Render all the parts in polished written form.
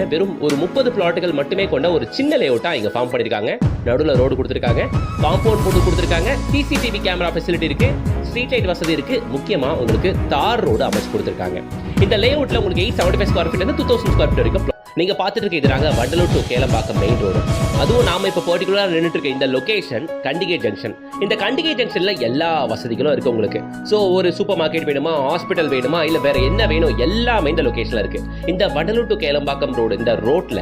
வெறும் ஒரு 30 பிளாட்டுகள் மட்டுமே கொண்ட ஒரு சின்ன லேஅவுட்டா இங்க ஃபார்ம் பண்ணிருக்காங்க. நடுவுல ரோடு கொடுத்திருக்காங்க, காம்பவுண்ட் போட்டு கொடுத்திருக்காங்க, சிசிடிவி கேமரா ஃபெசிலிட்டி இருக்கு, ஸ்ட்ரீட் லைட் வசதி இருக்கு, முக்கியமா உங்களுக்கு தார் ரோடு அமைச்சு கொடுத்திருக்காங்க. இந்த லேஅவுட்ல உங்களுக்கு 875 ஸ்கொயர் ஃபீட் இருந்து 2000 ஸ்கொயர் ஃபீட் வரைக்கும் நீங்க பார்த்துட்டு இருக்க இதுறாங்க Vandalur to Kelambakkam main road. அதுவும் நாம இப்ப பர்டிகுலரா நின்றுட்டு இருக்க இந்த லொகேஷன் கண்டிகை ஜங்ஷன். இந்த கண்டிகை ஜங்ஷன்ல எல்லா வசதிகளும் இருக்கு உங்களுக்கு. சோ ஒரு சூப்பர் மார்க்கெட் வேணுமா, ஹாஸ்பிட்டல் வேணுமா, இல்ல வேற என்ன வேணும், எல்லாமே இந்த லொகேஷன்ல இருக்கு. இந்த வண்டலூர் டு கேளம்பாக்கம் ரோடு இந்த ரோட்ல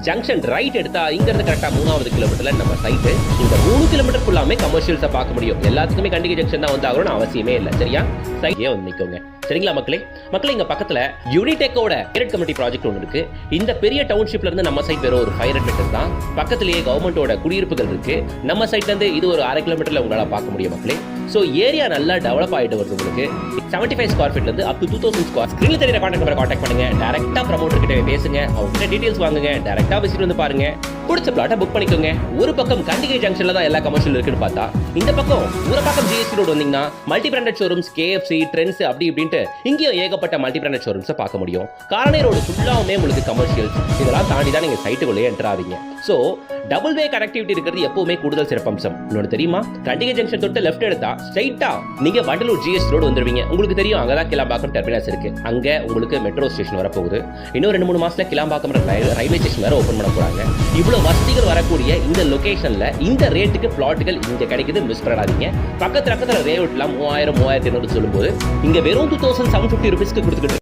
ஜங்ஷன் ரைட் எடுத்தா இங்க இருந்து கரெக்டா 3வது கிலோமீட்டர்ல நம்ம சைட்டு. இந்த 3 கிலோமீட்டர் ஃபுல்லாமே கமர்ஷியல்ஸை பார்க்க முடியும். எல்லாத்துக்குமே கண்டிகை ஜங்ஷன் தான் வந்து ஆகணும்னு அவசியமே இல்லை. சரியா, சைட்லயே வந்து நிக்கோங்க. சரிங்களா மக்களே இங்க பக்கத்துல யூனிடெக்கோட கேரட் கமிட்டி ப்ராஜெக்ட் ஒன்று இருக்கு. இந்த பெரிய டவுன்ஷிப்ல இருந்து நம்ம சைட் வெறும் ஒரு 500 மீட்டர் தான். பக்கத்திலேயே கவர்மெண்டோட குடியிருப்புகள் இருக்கு. நம்ம சைட்ல இருந்து இது ஒரு 1/2 கிலோமீட்டர்ல உங்களால பார்க்க முடியும் மக்களே. சோ ஏரியா நல்லா டெவலப் ஆயிட்டு வருது உங்களுக்கு. 75 ஸ்கொயர் ஃபீட்ல இருந்து அப் டு 2000 ஸ்கொயர். ஸ்கிரீன்ல தெரியற கான்டாக்ட் நம்பரை கான்டாக்ட் பண்ணுங்க. டைரக்டா ப்ரமோட்டர் கிட்ட பேசுங்க, அவங்க கிட்ட டீடைல்ஸ் வாங்குங்க, டைரக்டா விசிட் வந்து பாருங்க, பிடிச்ச பிளாட்டை புக் பண்ணிக்கோங்க. ஒரு பக்கம் கண்டிகை ஜங்ஷன்ல தான் எல்லா கமர்ஷியல் இருக்குன்னு பார்த்தா, இந்த பக்கம் ஒரு பக்கம் ஜிஎஸ்டி ரோடு வந்தீங்கன்னா multi branded showrooms, KFC, trends அப்படி இப்படின்ட்டு இங்கேயும் ஏகப்பட்ட மல்டி பிராண்டட் ஷோரூம்ஸை பார்க்க முடியும். காரணை ரோடு ஃபுல்லாவுமே உங்களுக்கு கமர்ஷியல்ஸ், இதெல்லாம் தாண்டி தான் நீங்க சைட்டுக்குள்ளே என்டர் ஆவீங்க. ஸோ டபுள் வே கனெக்டிவிட்டி இருக்கிறது எப்பவுமே கூடுதல் சிறப்பம்சம். இன்னொன்று தெரியுமா, கண்டிகை ஜங்ஷன் தொட்டு லெஃப்ட் எடுத்தா ஸ்ட்ரைட்டா நீங்க வண்டலூர் ஜிஎஸ்டி ரோடு வந்துருவீங்க. உங்களுக்கு தெரியும் அங்கதான் கிளாம்பாக்கம் டெர்மினஸ் இருக்கு. அங்க உங்களுக்கு மெட்ரோ ஸ்டேஷன் வரப்போகுது. இன்னும் 2-3 மாசத்துல கிளாம்பாக்கம் ரயில்வே ஸ்டேஷன் வேற ஓபன் பண்ண போறாங்க. இவ்வளவு வசதிகள் வரக்கூடிய இந்த லொகேஷன்ல இந்த ரேட்டுக்கு பிளாட்டுகள் இங்க கிடைக்குது. மிஸ் பண்ணாதீங்க. பக்கத்துல ரேட்லாம் 3000-3200 சொல்லும்போது இங்க வெறும் 2750 ரூபீஸ்க்கு கொடுத்துக்கிட்டு